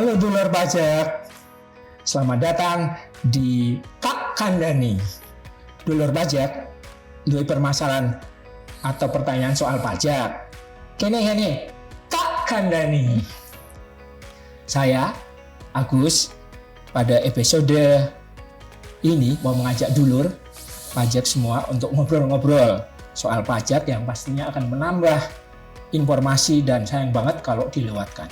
Halo dulur pajak, selamat datang di Kak Kandani. Dulur pajak, duwe permasalahan atau pertanyaan soal pajak. Kene Kak Kandani. Saya Agus pada episode ini mau mengajak dulur pajak semua untuk ngobrol-ngobrol soal pajak yang pastinya akan menambah informasi dan sayang banget kalau dilewatkan.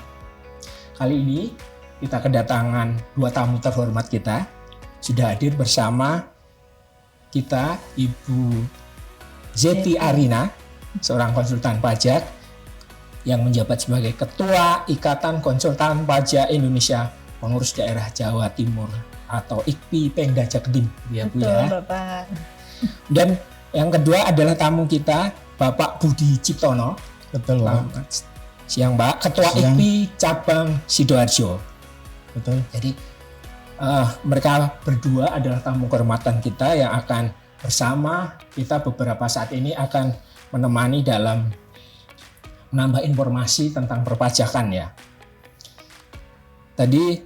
Kali ini kita kedatangan dua tamu terhormat kita. Sudah hadir bersama kita Ibu Zeti Arina, seorang konsultan pajak yang menjabat sebagai Ketua Ikatan Konsultan Pajak Indonesia Pengurus Daerah Jawa Timur atau IKPI Pengda Jatim, ya Bu ya. Betul, Bapak. Dan yang kedua adalah tamu kita Bapak Budi Ciptono. Betul, Pak. Siang Pak, Ketua IKPI Cabang Sidoarjo. Betul. Jadi mereka berdua adalah tamu kehormatan kita yang akan bersama kita beberapa saat ini akan menemani dalam menambah informasi tentang perpajakan ya. Tadi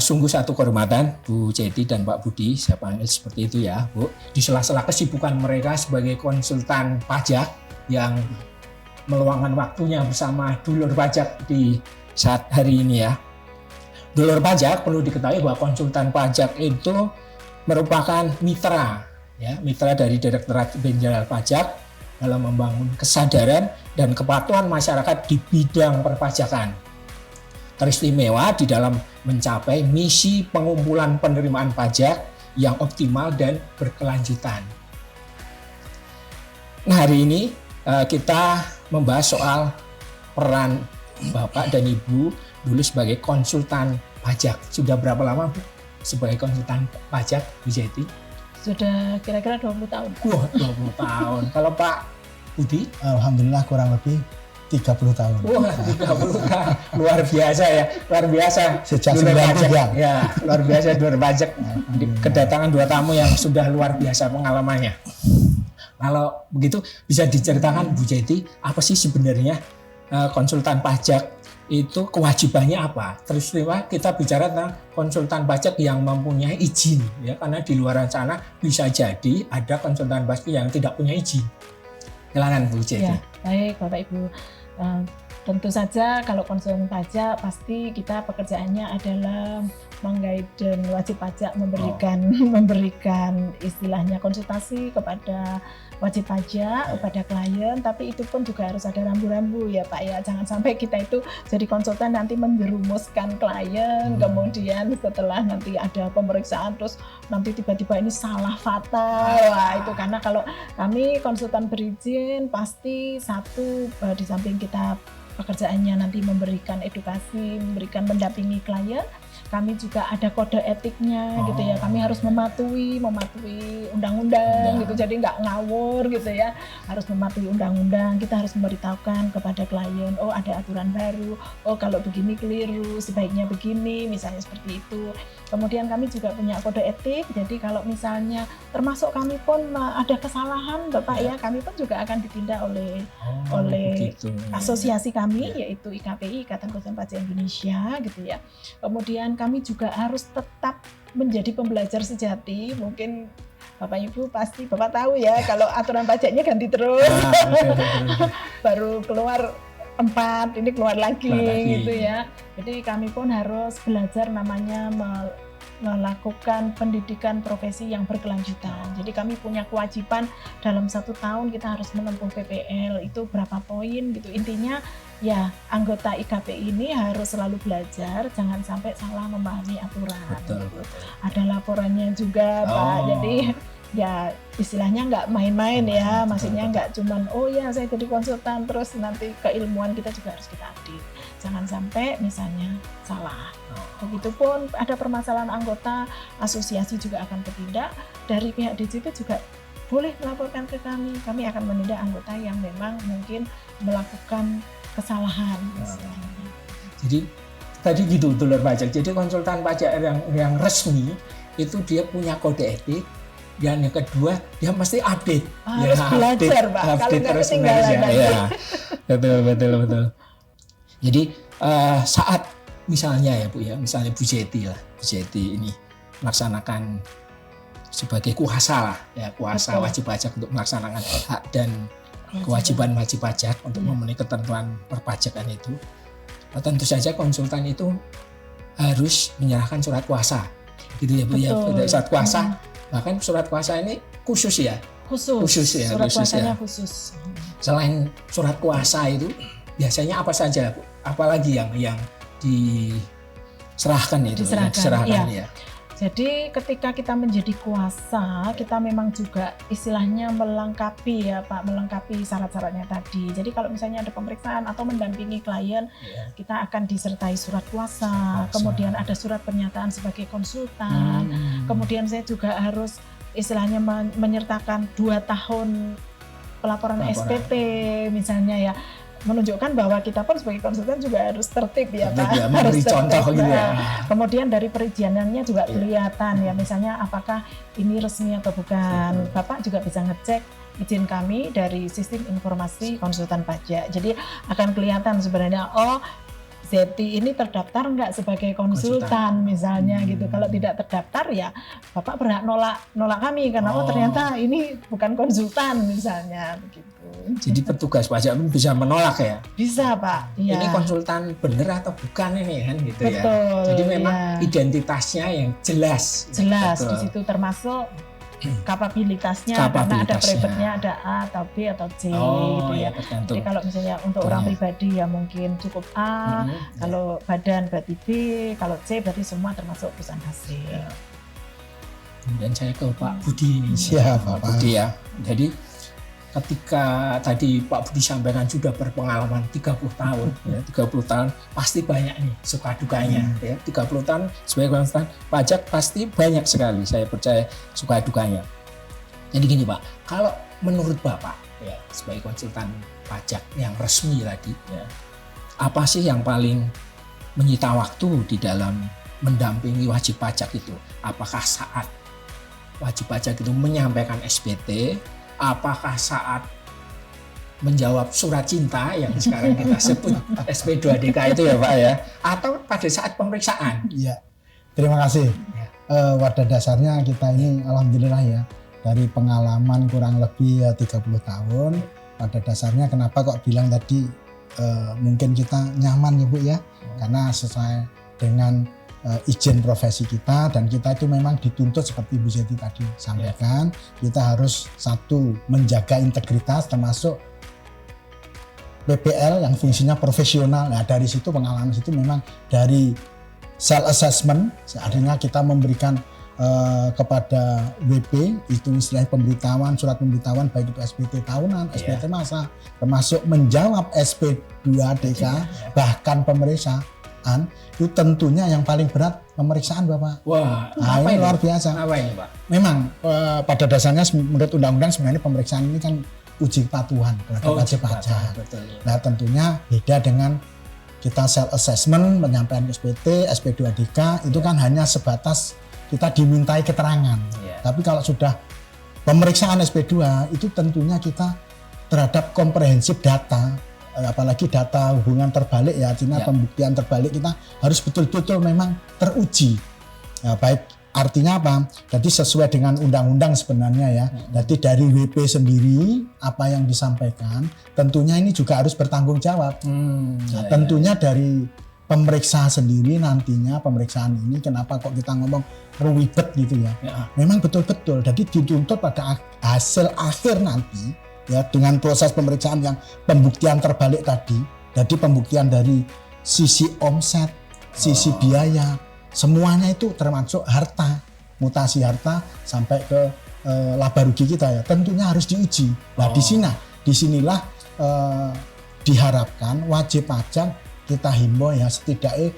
sungguh satu kehormatan Bu Ceti dan Pak Budi, saya panggil seperti itu ya Bu. Di sela-sela kesibukan mereka sebagai konsultan pajak yang meluangkan waktunya bersama dulur pajak di saat hari ini ya. Dulur pajak perlu diketahui bahwa konsultan pajak itu merupakan mitra ya, mitra dari Direktorat Jenderal Pajak dalam membangun kesadaran dan kepatuhan masyarakat di bidang perpajakan. Teristimewa di dalam mencapai misi pengumpulan penerimaan pajak yang optimal dan berkelanjutan. Nah, hari ini kita membahas soal peran Bapak dan Ibu dulu sebagai konsultan pajak. Sudah berapa lama Bu sebagai konsultan pajak Bu Zeti? Sudah kira-kira 20 tahun. Wah, 20 tahun. Kalau Pak Budi? Alhamdulillah kurang lebih 30 tahun. Wah, 30 tahun. Luar biasa ya. Luar biasa. Sejak dulur pajak. 93. Ya, luar biasa dulur pajak. Kedatangan dua tamu yang sudah luar biasa pengalamannya. Kalau begitu bisa diceritakan Bu Zeti, apa sih sebenarnya konsultan pajak itu kewajibannya apa? Terus kita bicara tentang konsultan pajak yang mempunyai izin ya, karena di luar sana bisa jadi ada konsultan pajak yang tidak punya izin. Silakan Bu Zeti. Ya, baik Bapak Ibu. Tentu saja kalau konsultan pajak pasti kita pekerjaannya adalah mengguide wajib pajak, memberikan istilahnya konsultasi kepada wajib pajak, kepada klien, tapi itu pun juga harus ada rambu-rambu ya Pak ya. Jangan sampai kita itu jadi konsultan nanti menjerumuskan klien, kemudian setelah nanti ada pemeriksaan terus nanti tiba-tiba ini salah fatal. Wah, itu karena kalau kami konsultan berizin pasti satu di samping kita pekerjaannya nanti memberikan edukasi, memberikan mendampingi klien, kami juga ada kode etiknya gitu ya. Kami harus mematuhi undang-undang gitu. Jadi nggak ngawur gitu ya. Harus mematuhi undang-undang. Kita harus memberitahukan kepada klien, oh ada aturan baru. Oh kalau begini keliru, sebaiknya begini, misalnya seperti itu. Kemudian kami juga punya kode etik. Jadi kalau misalnya termasuk kami pun ada kesalahan Bapak ya, kami pun juga akan ditindak oleh asosiasi kami yaitu IKPI, Ikatan Konsultan Pajak Indonesia gitu ya. Kemudian kami juga harus tetap menjadi pembelajar sejati. Mungkin Bapak Ibu pasti Bapak tahu ya kalau aturan pajaknya ganti terus. Baru keluar 4, ini keluar lagi gitu ya. Jadi kami pun harus belajar namanya melakukan pendidikan profesi yang berkelanjutan. Jadi kami punya kewajiban dalam 1 tahun kita harus menempuh PPL itu berapa poin gitu. Intinya ya anggota IKPI ini harus selalu belajar, jangan sampai salah memahami aturan. Betul. Ada laporannya juga Pak. Jadi ya istilahnya nggak main-main ya, maksudnya nggak cuman oh ya saya jadi konsultan terus nanti keilmuan kita juga harus kita update. Jangan sampai misalnya salah. Begitupun ada permasalahan anggota asosiasi juga akan bertindak. Dari pihak DJP juga boleh melaporkan ke kami. Kami akan menindak anggota yang memang mungkin melakukan kesalahan. Jadi tadi gitu dulur pajak. Jadi konsultan pajak yang resmi itu dia punya kode etik. Dan yang kedua dia mesti update. Harus belajar Pak. Kalau nggak ketinggalan. Ya. Betul. Jadi saat misalnya ya Bu ya, misalnya Bu Jeti lah, Bu Jeti ini melaksanakan sebagai kuasa lah ya, kuasa Betul. wajib pajak untuk melaksanakan hak dan kewajiban wajib pajak untuk memenuhi ketentuan perpajakan itu. Nah, tentu saja konsultan itu harus menyerahkan surat kuasa gitu ya Bu ya. Betul. Surat kuasa, bahkan surat kuasa ini khusus ya. Khusus ya, surat khusus kuasanya ya. khusus. Selain surat kuasa itu biasanya apa saja Bu? Apalagi yang diserahkan itu? Diserahkan, iya. Jadi ketika kita menjadi kuasa, kita memang juga istilahnya melengkapi ya Pak, melengkapi syarat-syaratnya tadi. Jadi kalau misalnya ada pemeriksaan atau mendampingi klien, kita akan disertai surat kuasa, kemudian ada surat pernyataan sebagai konsultan, kemudian saya juga harus istilahnya menyertakan 2 tahun pelaporan SPT misalnya ya. Menunjukkan bahwa kita pun sebagai konsultan juga harus tertib ya Pak, ya, harus contoh gitu ya. Kemudian dari perizinannya juga kelihatan ya, misalnya apakah ini resmi atau bukan. Bapak juga bisa ngecek izin kami dari sistem informasi konsultan pajak. Jadi akan kelihatan sebenarnya Zeti ini terdaftar nggak sebagai konsultan misalnya gitu. Kalau tidak terdaftar ya Bapak berhak nolak kami karena ternyata ini bukan konsultan misalnya begitu. Jadi petugas pajak pun bisa menolak ya? Bisa Pak. Ya. Ini konsultan bener atau bukan ini kan gitu. Betul, ya. Jadi memang ya. Identitasnya yang jelas. Jelas di situ termasuk kapabilitasnya, karena ada private-nya, ada A atau B atau C gitu ya. Jadi kalau misalnya untuk orang pribadi ya mungkin cukup A, kalau badan berarti B, kalau C berarti semua termasuk perusahaan hasil. Kemudian saya ke Pak Budi ini. Siap Pak Budi ya. Jadi ketika tadi Pak Budi sampaikan sudah berpengalaman 30 tahun ya, 30 tahun pasti banyak nih suka dukanya ya. 30 tahun sebagai konsultan pajak pasti banyak sekali, saya percaya suka dukanya. Jadi gini Pak, kalau menurut Bapak ya sebagai konsultan pajak yang resmi tadi ya, apa sih yang paling menyita waktu di dalam mendampingi wajib pajak itu? Apakah saat wajib pajak itu menyampaikan SPT, apakah saat menjawab surat cinta yang sekarang kita sebut SP2DK itu ya Pak ya, atau pada saat pemeriksaan? Iya, terima kasih. Pada dasarnya kita ini alhamdulillah ya, dari pengalaman kurang lebih 30 tahun, pada dasarnya kenapa kok bilang tadi mungkin kita nyaman ya Bu ya, karena sesuai dengan izin profesi kita, dan kita itu memang dituntut seperti Bu Zeti tadi sampaikan, kita harus satu menjaga integritas termasuk PPL yang fungsinya profesional. Nah dari situ pengalaman situ memang dari self assessment, artinya kita memberikan kepada WP itu istilahnya pemberitahuan, surat pemberitahuan baik itu SPT tahunan, SPT masa, termasuk menjawab SP2DK, bahkan pemeriksaan itu tentunya yang paling berat pemeriksaan Bapak. Wah, nah, ini luar biasa. Apa ini Pak? Memang pada dasarnya menurut undang-undang sebenarnya pemeriksaan ini kan uji kepatuhan terhadap wajib pajak. Nah tentunya beda dengan kita self assessment menyampaikan SPT, SP2DK itu kan hanya sebatas kita dimintai keterangan. Tapi kalau sudah pemeriksaan SP2 itu tentunya kita terhadap komprehensif data, apalagi data hubungan terbalik ya, artinya pembuktian terbalik kita harus betul-betul memang teruji. Nah, baik artinya apa? Jadi sesuai dengan undang-undang sebenarnya ya. Jadi dari WP sendiri apa yang disampaikan tentunya ini juga harus bertanggung jawab. Nah, tentunya dari pemeriksa sendiri nantinya pemeriksaan ini kenapa kok kita ngomong ribet gitu ya. Memang betul-betul jadi dituntut pada hasil akhir nanti ya dengan proses pemeriksaan yang pembuktian terbalik tadi. Jadi pembuktian dari sisi omset, sisi biaya, semuanya itu termasuk harta, mutasi harta sampai ke laba rugi kita ya. Tentunya harus diuji. Nah, disinilah diharapkan wajib pajak kita himbau ya setidaknya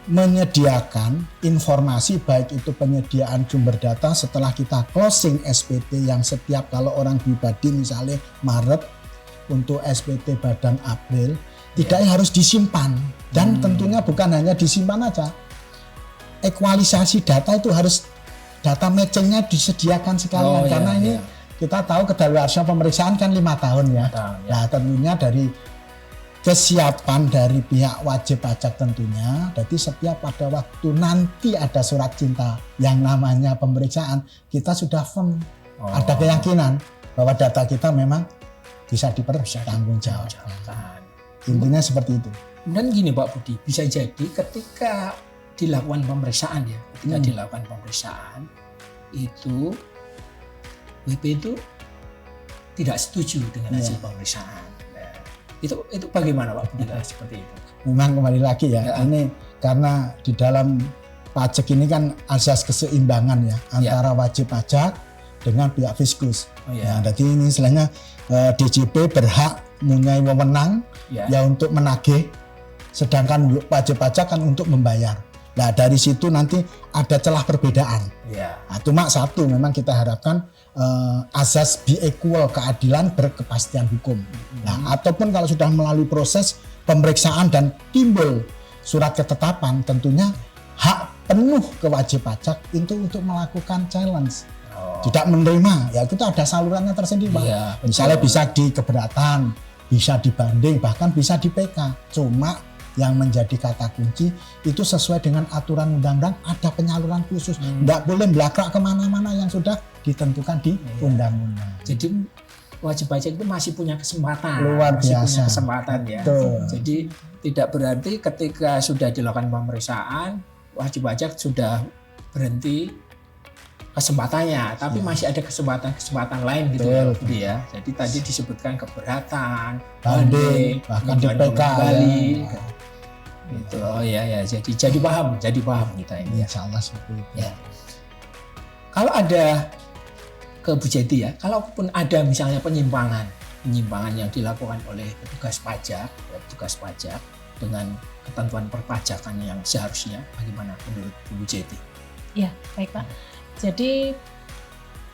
menyediakan informasi baik itu penyediaan sumber data setelah kita closing SPT yang setiap kalau orang pribadi misalnya Maret untuk SPT badan April tidaknya harus disimpan dan tentunya bukan hanya disimpan aja, ekualisasi data itu harus data matchingnya disediakan sekalian karena ini kita tahu kedaluarsa pemeriksaan kan 5 tahun ya. Nah tentunya dari kesiapan dari pihak wajib pajak tentunya. Jadi setiap pada waktu nanti ada surat cinta yang namanya pemeriksaan, kita sudah firm, ada keyakinan bahwa data kita memang bisa dipertanggungjawabkan. Intinya seperti itu. Dan gini Pak Budi, bisa jadi ketika dilakukan pemeriksaan ya, ketika dilakukan pemeriksaan itu WP itu tidak setuju dengan hasil pemeriksaan. Nah, itu bagaimana Pak Budi seperti itu? Memang kembali lagi ya, ini karena di dalam pajak ini kan asas keseimbangan ya antara wajib pajak dengan pihak fiskus. Nah, jadi ini istilahnya DJP berhak mempunyai wewenang ya untuk menagih, sedangkan wajib pajak kan untuk membayar. Nah dari situ nanti ada celah perbedaan. Nah, cuma satu memang kita harapkan asas be equal, keadilan berkepastian hukum. Nah ataupun kalau sudah melalui proses pemeriksaan dan timbul surat ketetapan, tentunya hak penuh ke wajib pajak itu untuk melakukan challenge. Tidak menerima, ya kita ada salurannya tersendiri Pak. Misalnya bisa di keberatan, bisa dibanding, bahkan bisa di PK. Cuma yang menjadi kata kunci itu sesuai dengan aturan undang-undang, ada penyaluran khusus. Tidak boleh belakrak kemana-mana yang sudah ditentukan di undang-undang. Jadi wajib pajak itu masih punya kesempatan. Luar biasa. Masih punya kesempatan ya. Betul. Jadi tidak berarti ketika sudah dilakukan pemeriksaan wajib pajak sudah berhenti kesempatannya, tapi masih ada kesempatan lain gitu ya. Jadi tadi disebutkan keberatan, banding, bahkan di PK kembali. Gitu. Oh ya, jadi paham kita ini. Insya Allah seperti itu. Ya. Kalau ada ke Bu Jeti ya, kalaupun ada misalnya penyimpangan yang dilakukan oleh petugas pajak dengan ketentuan perpajakan yang seharusnya, bagaimana menurut Bu Jeti? Ya, baik Pak. Jadi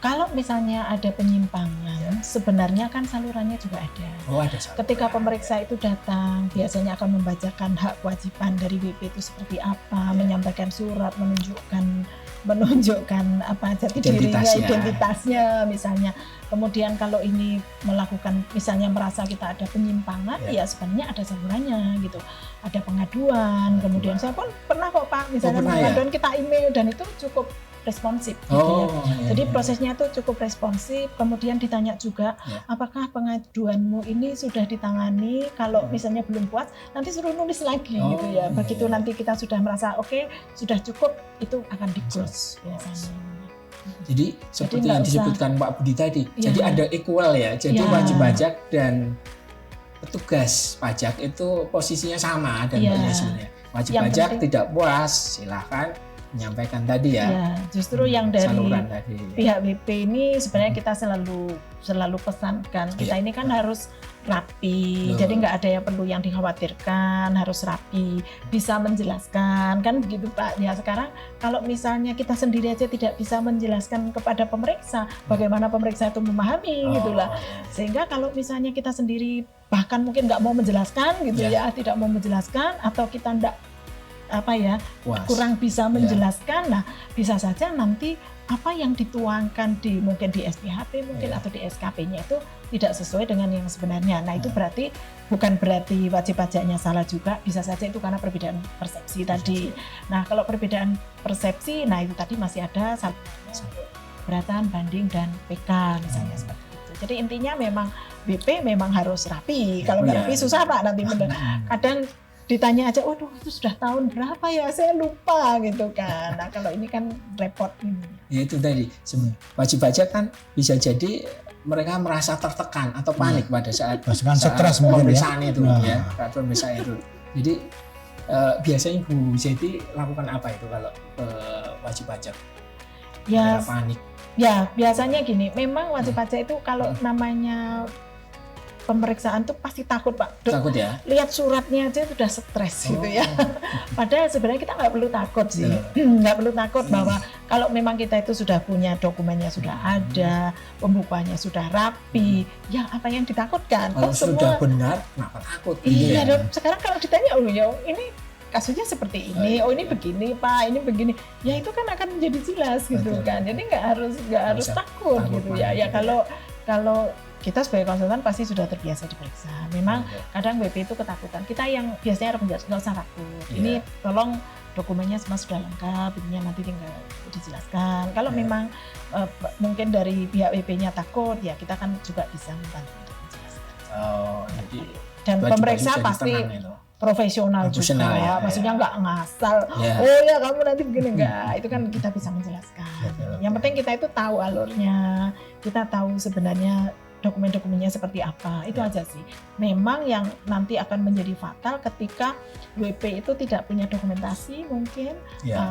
kalau misalnya ada penyimpangan, sebenarnya kan salurannya juga ada. Ada saluran. Ketika pemeriksa itu datang, biasanya akan membacakan hak kewajiban dari WP itu seperti apa, menyampaikan surat, menunjukkan apa jati dirinya, identitasnya misalnya. Kemudian kalau ini melakukan, misalnya merasa kita ada penyimpangan, ya sebenarnya ada salurannya gitu. Ada pengaduan, kemudian saya pun pernah kok Pak, misalnya pengaduan kita email dan itu cukup responsif gitu ya. Jadi prosesnya itu cukup responsif, kemudian ditanya juga apakah pengaduanmu ini sudah ditangani, kalau misalnya belum puas nanti suruh nulis lagi gitu ya. Begitu nanti kita sudah merasa oke, sudah cukup, itu akan di-close biasanya. Jadi seperti yang disebutkan Pak Budi tadi, jadi ada equal ya. Jadi wajib pajak dan petugas pajak itu posisinya sama dan sebenarnya. Wajib pajak tidak puas, silahkan menyampaikan tadi ya. Justru yang dari pihak WP ini sebenarnya kita selalu pesankan, kita ini kan harus rapi, jadi nggak ada yang perlu yang dikhawatirkan, harus rapi, bisa menjelaskan kan begitu Pak. Ya sekarang kalau misalnya kita sendiri aja tidak bisa menjelaskan kepada pemeriksa, bagaimana pemeriksa itu memahami gitulah. Sehingga kalau misalnya kita sendiri bahkan mungkin nggak mau menjelaskan gitu ya, tidak mau menjelaskan atau kita nggak kurang bisa menjelaskan, nah bisa saja nanti apa yang dituangkan mungkin di SPHP mungkin atau di SKP-nya itu tidak sesuai dengan yang sebenarnya. Nah itu bukan berarti wajib pajaknya salah juga, bisa saja itu karena perbedaan persepsi tadi. Nah kalau perbedaan persepsi, nah itu tadi masih ada keberatan, banding dan PK misalnya seperti itu. Jadi intinya memang BP memang harus rapi. Kalau nggak rapi susah Pak nanti kadang ditanya aja, waduh itu sudah tahun berapa ya, saya lupa gitu kan. Nah kalau ini kan repot ini. Ya itu tadi, wajib pajak kan bisa jadi mereka merasa tertekan atau panik pada saat stres pemeriksaan itu ya, pemeriksaan itu. Jadi biasanya Bu Jeti lakukan apa itu kalau wajib pajak? Ya panik. Ya biasanya gini, memang wajib pajak itu kalau namanya pemeriksaan tuh pasti takut Pak. Takut ya? Lihat suratnya aja sudah stres gitu ya. Padahal sebenarnya kita nggak perlu takut sih. Nggak perlu takut bahwa kalau memang kita itu sudah punya dokumennya sudah ada, pembukuannya sudah rapi, ya apa yang ditakutkan? Kalau sudah benar, kenapa takut? Iya, gitu ya. Sekarang kalau ditanya, ini kasusnya seperti ini, ini begini Pak, ini begini, ya itu kan akan menjadi jelas gitu kan. Jadi nggak harus takut gitu ya. Ya kalau kita sebagai konsultan pasti sudah terbiasa diperiksa. Memang kadang WP itu ketakutan. Kita yang biasanya rekomendasi nggak usah takut. Ini tolong dokumennya semua sudah lengkap, ini nanti tinggal dijelaskan. Kalau memang mungkin dari pihak WP-nya takut, ya kita kan juga bisa membantu untuk menjelaskan. Jadi dan pemeriksa pasti profesional juga, ya, maksudnya nggak ngasal. Oh ya kamu nanti begini enggak, itu kan kita bisa menjelaskan. Yang penting kita itu tahu alurnya, kita tahu sebenarnya dokumen-dokumennya seperti apa, itu aja sih. Memang yang nanti akan menjadi fatal ketika WP itu tidak punya dokumentasi mungkin,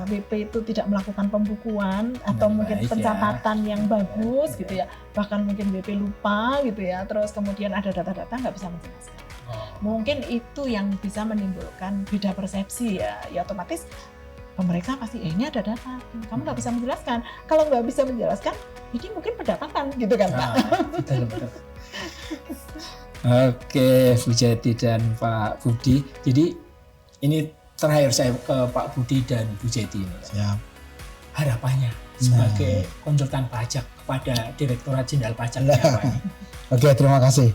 WP itu tidak melakukan pembukuan atau mungkin pencatatan yang bagus gitu ya, bahkan mungkin WP lupa gitu ya, terus kemudian ada data-data nggak bisa menjelaskan. Mungkin itu yang bisa menimbulkan beda persepsi ya otomatis pemeriksa pasti ini ada data, kamu nggak bisa menjelaskan. Kalau nggak bisa menjelaskan, ini mungkin pendapatan gitu kan Pak. Betul. Oke, Bu Jati dan Pak Budi. Jadi ini terakhir saya ke Pak Budi dan Bu Jati ini. Siap. Harapannya sebagai konsultan pajak kepada Direktorat Jenderal Pajak apa? Oke, terima kasih.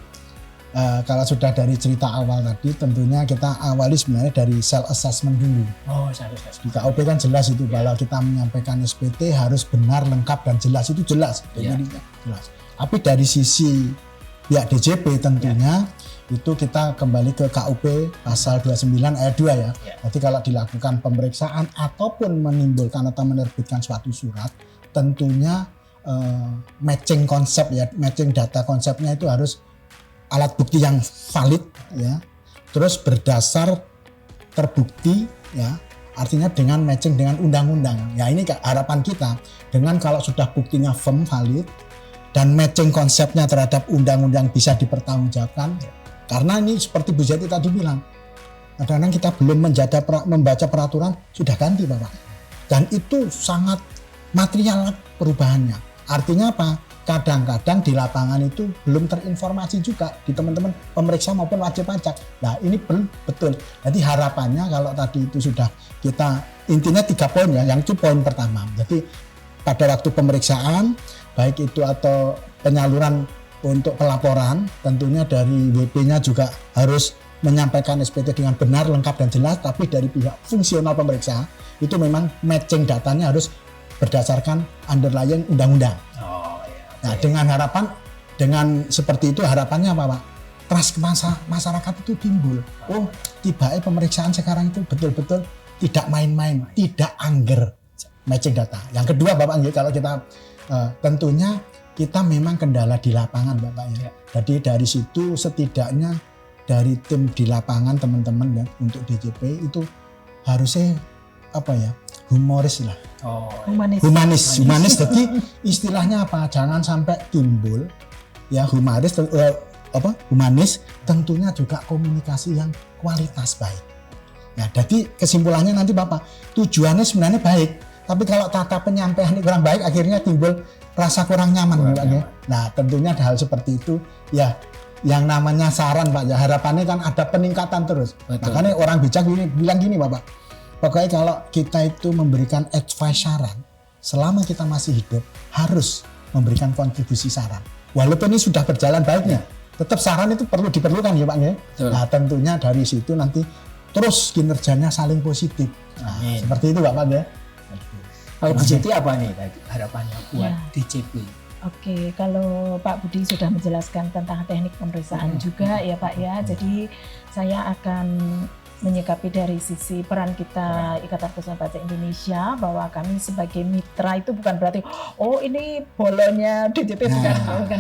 Kalau sudah dari cerita awal tadi, tentunya kita awali sebenarnya dari self assessment dulu. Self assessment. Di KUP kan jelas itu, kalau kita menyampaikan SPT harus benar, lengkap dan jelas, itu jelas. Jadi jelas. Tapi dari sisi pihak DJP tentunya itu kita kembali ke KUP pasal 29 ayat 2 ya. Jadi kalau dilakukan pemeriksaan ataupun menimbulkan atau menerbitkan suatu surat, tentunya matching konsep ya, matching data konsepnya itu harus alat bukti yang valid ya, terus berdasar terbukti ya, artinya dengan matching dengan undang-undang ya. Ini harapan kita, dengan kalau sudah buktinya firm, valid dan matching konsepnya terhadap undang-undang bisa dipertanggungjawabkan. Karena ini seperti Bu Jati tadi bilang, kadang-kadang kita belum membaca peraturan sudah ganti Bapak, dan itu sangat material perubahannya. Artinya apa? Kadang-kadang di lapangan itu belum terinformasi juga di teman-teman pemeriksa maupun wajib pajak. Nah ini betul. Jadi harapannya kalau tadi itu sudah kita, intinya 3 poin ya. Yang itu poin pertama. Jadi pada waktu pemeriksaan, baik itu atau penyaluran untuk pelaporan, tentunya dari WP-nya juga harus menyampaikan SPT dengan benar, lengkap dan jelas. Tapi dari pihak fungsional pemeriksa itu memang matching datanya harus berdasarkan underlying undang-undang. Nah, dengan harapan, dengan seperti itu harapannya apa Pak? Trust masyarakat itu timbul. Oh, tiba-tiba pemeriksaan sekarang itu betul-betul tidak main-main, tidak angger matching data. Yang kedua Bapak, kalau kita tentunya kita memang kendala di lapangan Bapak ya. Jadi dari situ setidaknya dari tim di lapangan teman-teman ya, untuk DJP itu harusnya apa ya, humoris lah. Humanis. Jadi istilahnya apa? Jangan sampai timbul ya humanis tentunya juga komunikasi yang kualitas baik. Nah, jadi kesimpulannya nanti Bapak, tujuannya sebenarnya baik, tapi kalau tata penyampaian ini kurang baik, akhirnya timbul rasa kurang nyaman Pak ya. Nah, tentunya ada hal seperti itu ya. Yang namanya saran Pak ya, harapannya kan ada peningkatan terus. Makanya orang bijak bilang gini Bapak, pokoknya kalau kita itu memberikan advice saran, selama kita masih hidup harus memberikan kontribusi saran. Walaupun ini sudah berjalan baiknya, tetap saran itu diperlukan ya Pak ya. Nah tentunya dari situ nanti terus kinerjanya saling positif. Nah, seperti itu Pak ya. Kalau Bu Jati apa nih harapannya buat DJP? Oke, kalau Pak Budi sudah menjelaskan tentang teknik pemeriksaan juga ya Pak ya. Jadi saya akan menyikapi dari sisi peran kita Ikatan Konsultan Pajak Indonesia, bahwa kami sebagai mitra itu bukan berarti ini bolonya DJP, bukan.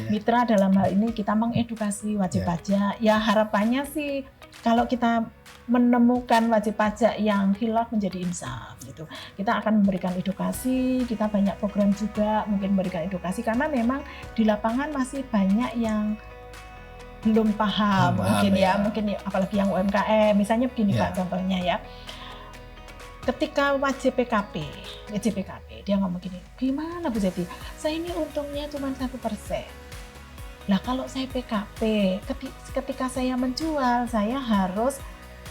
Mitra dalam hal ini kita mengedukasi wajib pajak. Ya harapannya sih kalau kita menemukan wajib pajak yang khilaf menjadi insaf gitu, kita akan memberikan edukasi. Kita banyak program juga mungkin memberikan edukasi, karena memang di lapangan masih banyak yang belum paham mungkin apalagi yang UMKM misalnya begini Pak, contohnya ya, ketika wajib PKP dia ngomong gini, gimana Bu Jati, saya ini untungnya cuma 1%. Lah kalau saya PKP, ketika saya menjual saya harus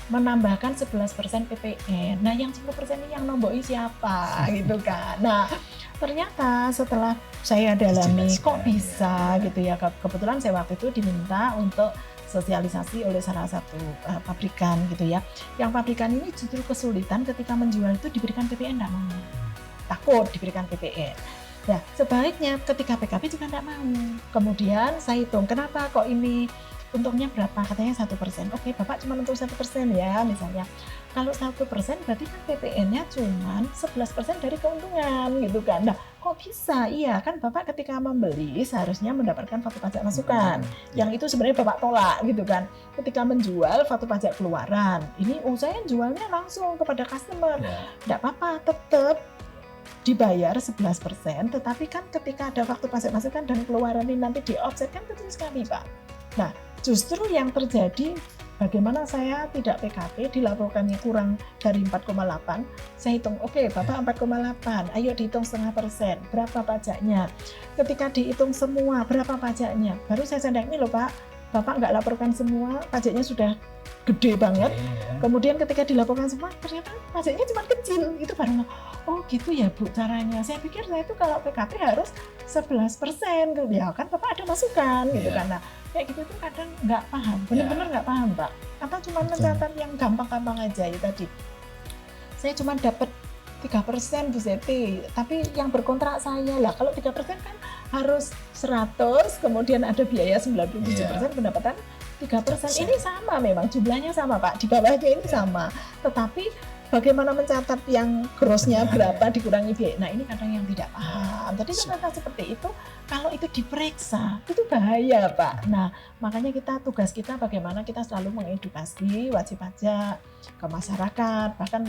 menambahkan 11% PPN. Nah, yang 10% ini yang nomboi siapa gitu kan. Nah, ternyata setelah saya dalami kok bisa gitu ya. Kebetulan saya waktu itu diminta untuk sosialisasi oleh salah satu pabrikan gitu ya. Yang pabrikan ini justru kesulitan ketika menjual itu diberikan PPN, enggak mau. Takut diberikan PPN. Nah, sebaiknya ketika PKP juga enggak mau. Kemudian saya hitung, kenapa kok ini untungnya berapa? Katanya 1%. Oke, Bapak cuma untung 1% ya misalnya. Kalau 1% berarti kan PPN-nya cuma 11% dari keuntungan gitu kan. Nah, kok bisa? Iya kan Bapak ketika membeli seharusnya mendapatkan faktur pajak masukan. Yang itu sebenarnya Bapak tolak gitu kan. Ketika menjual faktur pajak keluaran. Ini saya jualnya langsung kepada customer. Nggak apa-apa, tetap dibayar 11%, tetapi kan ketika ada faktur pajak masukan dan keluaran ini nanti di offset kan kecil sekali Pak. Nah, justru yang terjadi bagaimana saya tidak PKP dilaporkannya kurang dari 4,8, saya hitung oke, Bapak 4,8, ayo dihitung 0,5%, berapa pajaknya? Ketika dihitung semua berapa pajaknya, baru saya sadar ini loh Pak, Bapak nggak laporkan semua, pajaknya sudah gede banget. Kemudian ketika dilaporkan semua, ternyata pajaknya cuma kecil. Itu baru, oh gitu ya Bu caranya. Saya pikir saya itu kalau PKP harus 11%. Ya kan Bapak ada masukan gitu kan. Nah, kayak gitu tuh kadang nggak paham, benar-benar nggak paham Pak. Atau cuma mencatat yang gampang-gampang aja ya tadi. Saya cuma dapat 3% Bu Seti, tapi yang berkontrak saya lah. Kalau 3% kan harus 100, kemudian ada biaya 97%, pendapatan 3%. Ini sama memang, jumlahnya sama Pak, di bawahnya ini sama. Tetapi bagaimana mencatat yang grossnya berapa dikurangi biaya. Nah ini kadang yang tidak paham. Jadi ternyata seperti itu, kalau itu diperiksa, itu bahaya Pak. Nah makanya tugas kita bagaimana kita selalu mengedukasi wajib pajak ke masyarakat. Bahkan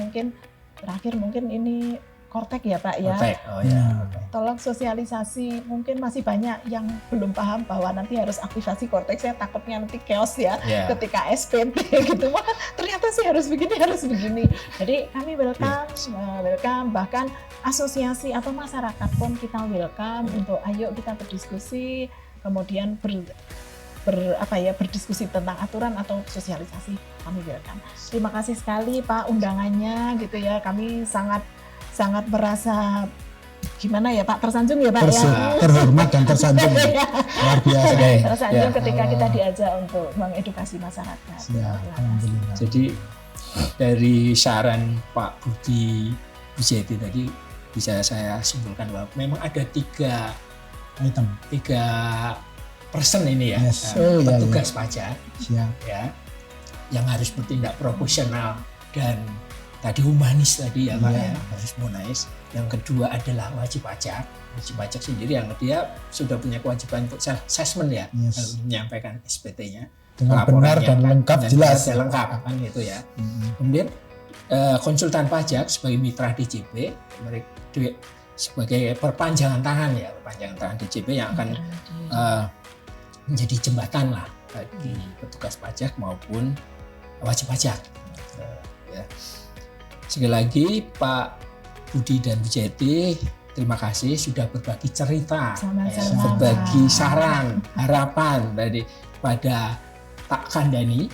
terakhir mungkin ini Kortek ya Pak ya. Kortek, oh ya. Tolong sosialisasi, mungkin masih banyak yang belum paham bahwa nanti harus aktivasi Kortek. Saya takutnya nanti chaos ya ketika SPT gitu. Wah ternyata sih harus begini. Jadi kami welcome, bahkan asosiasi atau masyarakat pun kita welcome untuk ayo kita berdiskusi, kemudian berdiskusi tentang aturan atau sosialisasi, kami welcome. Terima kasih sekali Pak undangannya gitu ya. Kami sangat merasa gimana ya Pak, tersanjung ya Pak ya. Terhormat dan tersanjung. Luar biasa. Tersanjung ketika kita diajak untuk mengedukasi masyarakat. Alhamdulillah. Jadi dari saran Pak Budi Wijayati tadi bisa saya simpulkan bahwa memang ada 3 person ini ya, petugas pajak ya, yang harus bertindak profesional dan tadi humanis tadi ya Pak ya, harus humanis. Yang kedua adalah wajib pajak sendiri yang dia sudah punya kewajiban untuk self assessment ya, menyampaikan SPT-nya dengan benar dan lengkap, jelas lengkap kan gitu ya. Kemudian konsultan pajak sebagai mitra DJP, sebagai perpanjangan tangan DJP yang akan menjadi jembatan lah bagi petugas pajak maupun wajib pajak. Ya. Sekali lagi Pak Budi dan Wijayati, terima kasih sudah berbagi cerita, berbagi saran, harapan pada Pak Kandani.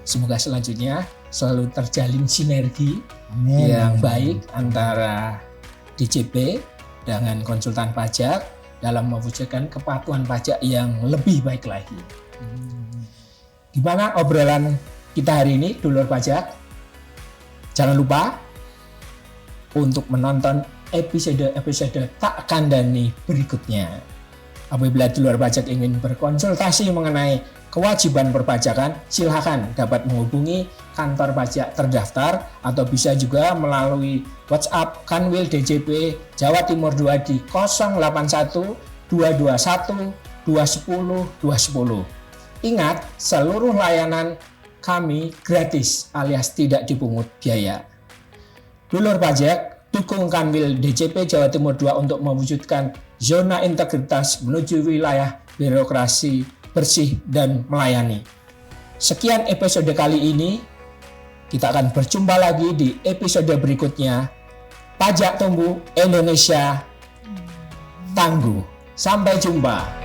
Semoga selanjutnya selalu terjalin sinergi yang baik antara DJP dengan konsultan pajak dalam mewujudkan kepatuhan pajak yang lebih baik lagi. Gimana obrolan kita hari ini, dulur pajak? Jangan lupa untuk menonton episode Tak Kandani berikutnya. Apabila dulur pajak ingin berkonsultasi mengenai kewajiban perpajakan, silakan dapat menghubungi kantor pajak terdaftar atau bisa juga melalui WhatsApp Kanwil DJP Jawa Timur 2 di 081 221 210 210. Ingat, seluruh layanan kami gratis alias tidak dipungut biaya. Dulur pajak, dukung Kanwil DJP Jawa Timur 2 untuk mewujudkan zona integritas menuju wilayah birokrasi bersih dan melayani. Sekian episode kali ini. Kita akan berjumpa lagi di episode berikutnya. Pajak tumbuh, Indonesia tangguh. Sampai jumpa.